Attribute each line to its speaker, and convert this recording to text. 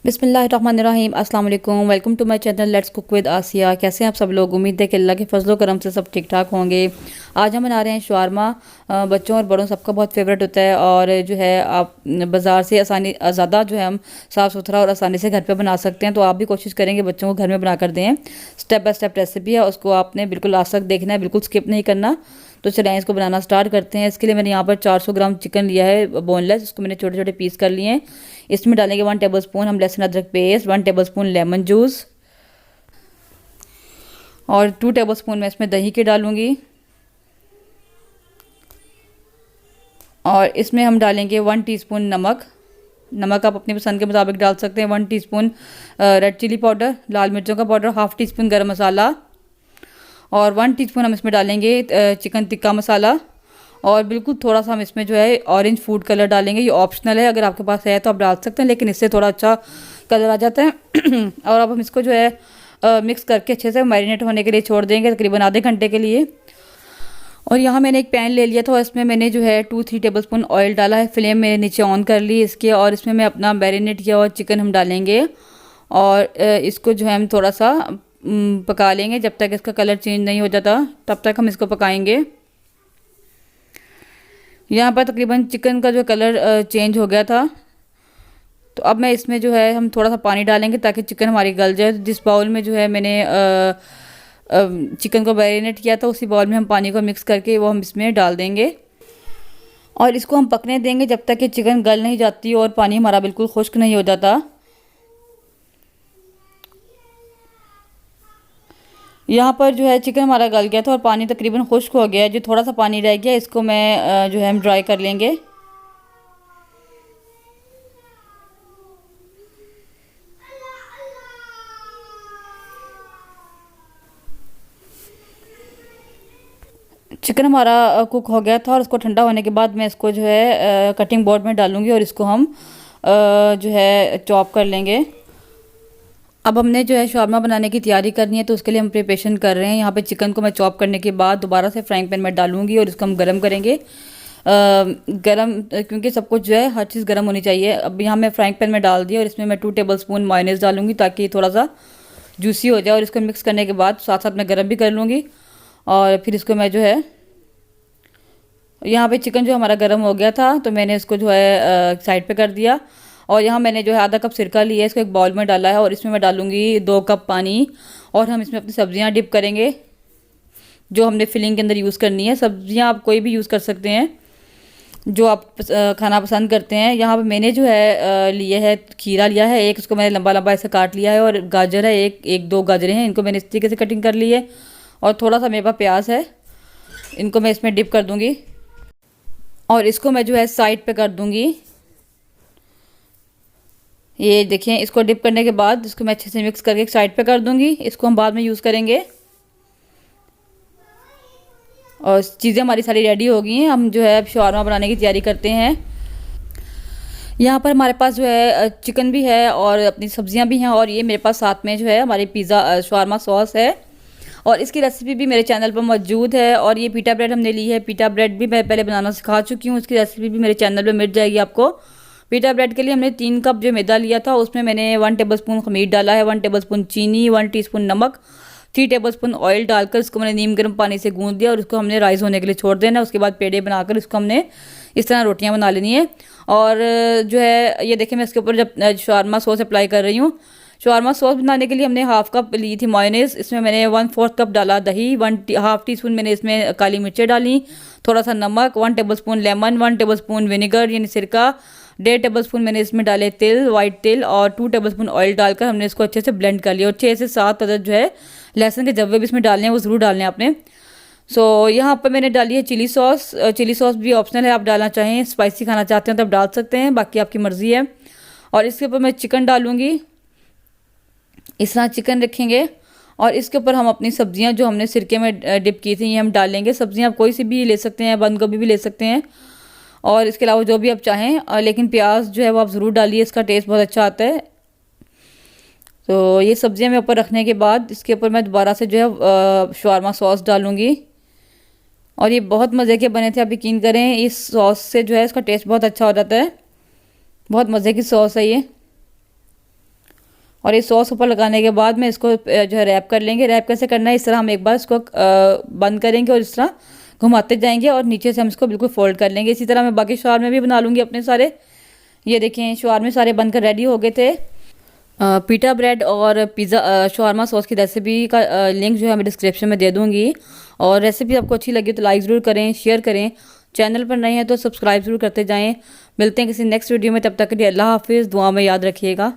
Speaker 1: बिस्मिल्लाहिर्रहमानिर्रहीम अस्सलाम वालेकुम। Welcome to my channel let's cook with Asiya. कैसे हैं आप सब लोग? उम्मीद है कि अल्लाह के फजलो करम से सब ठीक ठाक होंगे। आज हम बना रहे हैं शवारमा। बच्चों और बड़ों सबका बहुत फेवरेट होता है और जो है आप बाज़ार से आसानी ज़्यादा जो है हम साफ़ सुथरा और आसानी से घर पे बना सकते हैं। तो आप भी कोशिश करेंगे बच्चों को घर में बना कर दें। स्टेप बाय स्टेप रेसिपी है, उसको आपने बिल्कुल लास्ट तक देखना है, बिल्कुल स्किप नहीं करना। तो चलिए इसको बनाना स्टार्ट करते हैं। इसके लिए मैंने यहाँ पर 400 ग्राम चिकन लिया है बोनलेस, इसको मैंने छोटे छोटे पीस कर लिए हैं। इसमें डालेंगे 1 टेबलस्पून हम लहसुन अदरक पेस्ट, 1 टेबलस्पून लेमन जूस और 2 टेबलस्पून मैं इसमें दही के डालूंगी। और इसमें हम डालेंगे 1 टीस्पून नमक। नमक आप अपनी पसंद के मुताबिक डाल सकते हैं। 1 टीस्पून रेड चिली पाउडर, लाल मिर्चों का पाउडर, हाफ़ टी स्पून गर्म मसाला और 1 टीस्पून हम इसमें डालेंगे चिकन टिक्का मसाला। और बिल्कुल थोड़ा सा हम इसमें जो है ऑरेंज फूड कलर डालेंगे। ये ऑप्शनल है, अगर आपके पास है तो आप डाल सकते हैं, लेकिन इससे थोड़ा अच्छा कलर आ जाता है। और अब हम इसको जो है मिक्स करके अच्छे से मैरिनेट होने के लिए छोड़ देंगे तकरीबन आधे घंटे के लिए। और यहाँ मैंने एक पैन ले लिया था और इसमें मैंने जो है 2-3 टेबलस्पून ऑयल डाला है। फ्लेम में नीचे ऑन कर ली इसके और इसमें मैं अपना मैरिनेट किया हुआ चिकन हम डालेंगे और इसको जो है हम थोड़ा सा पका लेंगे जब तक इसका कलर चेंज नहीं हो जाता, तब तक हम इसको पकाएंगे। यहाँ पर तकरीबन चिकन का जो कलर चेंज हो गया था, तो अब मैं इसमें जो है हम थोड़ा सा पानी डालेंगे ताकि चिकन हमारी गल जाए। जिस बाउल में जो है मैंने चिकन को मैरिनेट किया था, उसी बाउल में हम पानी को मिक्स करके वो हम इसमें डाल देंगे और इसको हम पकने देंगे जब तक कि चिकन गल नहीं जाती और पानी हमारा बिल्कुल खुश्क नहीं हो जाता। यहाँ पर जो है चिकन हमारा गल गया था और पानी तकरीबन खुश्क हो गया है। जो थोड़ा सा पानी रह गया इसको मैं जो है हम ड्राई कर लेंगे। चिकन हमारा कुक हो गया था और इसको ठंडा होने के बाद मैं इसको जो है कटिंग बोर्ड में डालूंगी और इसको हम जो है चॉप कर लेंगे। अब हमने जो है शवारमा बनाने की तैयारी करनी है, तो उसके लिए हम प्रिपरेशन कर रहे हैं। यहाँ पे चिकन को मैं चॉप करने के बाद दोबारा से फ्राइंग पैन में डालूंगी और इसको हम गरम करेंगे। गरम क्योंकि सब कुछ जो है हर चीज़ गरम होनी चाहिए। अब यहाँ मैं फ्राइंग पैन में डाल दिया और इसमें मैं 2 टेबलस्पून मायोनीज़ डालूंगी ताकि थोड़ा सा जूसी हो जाए। और इसको मिक्स करने के बाद साथ साथ मैं गरम भी कर लूँगी और फिर इसको मैं जो है यहाँ पे चिकन जो हमारा गर्म हो गया था तो मैंने इसको जो है साइड पे कर दिया। और यहाँ मैंने जो है आधा कप सिरका लिया है, इसको एक बाउल में डाला है और इसमें मैं डालूंगी 2 कप पानी। और हम इसमें अपनी सब्जियाँ डिप करेंगे जो हमने फिलिंग के अंदर यूज़ करनी है। सब्जियाँ आप कोई भी यूज़ कर सकते हैं जो आप खाना पसंद करते हैं। यहाँ पर मैंने जो है लिए है खीरा लिया है एक, उसको मैंने लंबा लंबा ऐसे काट लिया है। और गाजर है एक 2 गाजरें हैं, इनको मैंने इस तरीके से कटिंग कर ली है। और थोड़ा सा मेरे पास प्याज है, इनको मैं इसमें डिप कर दूँगी और इसको मैं जो है साइड पे कर दूंगी। ये देखिए, इसको डिप करने के बाद इसको मैं अच्छे से मिक्स करके एक साइड पे कर दूंगी। इसको हम बाद में यूज़ करेंगे। और चीज़ें हमारी सारी रेडी हो गई हैं, हम जो है अब शवारमा बनाने की तैयारी करते हैं। यहाँ पर हमारे पास जो है चिकन भी है और अपनी सब्जियाँ भी हैं और ये मेरे पास साथ में जो है हमारी पिज़्ज़ा शवारमा सॉस है और इसकी रेसिपी भी मेरे चैनल पर मौजूद है। और ये पीटा ब्रेड हमने ली है। पीटा ब्रेड भी मैं पहले बनाना सिखा चुकी हूँ, इसकी रेसिपी भी मेरे चैनल पर मिल जाएगी आपको। पीटा ब्रेड के लिए हमने 3 कप जो मैदा लिया था, उसमें मैंने 1 टेबलस्पून खमीर डाला है, 1 टेबलस्पून चीनी, 1 टीस्पून नमक, 3 टेबलस्पून ऑयल डालकर इसको मैंने नीम गर्म पानी से गूँध दिया और इसको हमने राइस होने के लिए छोड़ देना। उसके बाद पेड़े बनाकर इसको हमने इस तरह रोटियाँ बना लेनी है। और जो है ये देखिए, मैं इसके ऊपर जब शवारमा सॉस अप्लाई कर रही हूँ। शवारमा सॉस बनाने के लिए हमने हाफ़ कप ली थी मायोनीज़, इसमें मैंने 1/4 कप डाला दही, हाफ़ टी स्पून मैंने इसमें काली मिर्चें डाली, थोड़ा सा नमक, 1 टेबलस्पून लेमन, 1 टेबलस्पून विनेगर यानी सिरका, 1.5 टेबलस्पून मैंने इसमें डाले तिल, वाइट तिल और 2 टेबलस्पून ऑयल डालकर हमने इसको अच्छे से ब्लेंड कर लिया। और 6 से 7 अदद जो है लहसुन के जब्बे भी इसमें डालने हैं, वो ज़रूर डालने हैं आपने। यहाँ पर मैंने डाली है चिली सॉस। चिली सॉस भी ऑप्शनल है, आप डालना चाहें, स्पाइसी खाना चाहते हैं तो आप डाल सकते हैं, बाकी आपकी मर्ज़ी है। और इसके ऊपर मैं चिकन डालूँगी, इस तरह चिकन रखेंगे और इसके ऊपर हम अपनी सब्जियां जो हमने सिरके में डिप की थी ये हम डालेंगे। सब्जियां आप कोई सी भी ले सकते हैं, बंद गोभी भी ले सकते हैं और इसके अलावा जो भी आप चाहें, लेकिन प्याज जो है वो आप ज़रूर डालिए, इसका टेस्ट बहुत अच्छा आता है। तो ये सब्जियां मैं ऊपर रखने के बाद इसके ऊपर मैं दोबारा से जो है शवारमा सॉस डालूँगी और ये बहुत मज़े के बने थे, आप यकीन करें इस सॉस से जो है इसका टेस्ट बहुत अच्छा हो जाता है। बहुत मज़े की सॉस है ये। और ये सॉस ऊपर लगाने के बाद में इसको जो है रैप कर लेंगे। रैप कैसे करना है, इस तरह हम एक बार इसको बंद करेंगे और इस तरह घुमाते जाएंगे और नीचे से हम इसको बिल्कुल फोल्ड कर लेंगे। इसी तरह मैं बाकी शवारमे भी बना लूँगी अपने सारे। ये देखें शवारमे सारे बनकर रेडी हो गए थे। पीटा ब्रेड और पिज़्ज़ा शवारमा सॉस की रेसिपी का लिंक जो है मैं डिस्क्रिप्शन में दे दूँगी। और रेसिपी आपको अच्छी लगी तो लाइक ज़रूर करें, शेयर करें। चैनल पर नए हैं तो सब्सक्राइब ज़रूर करते जाएं। मिलते हैं किसी नेक्स्ट वीडियो में, तब तक के लिए अल्लाह हाफिज़। दुआ में याद रखिएगा।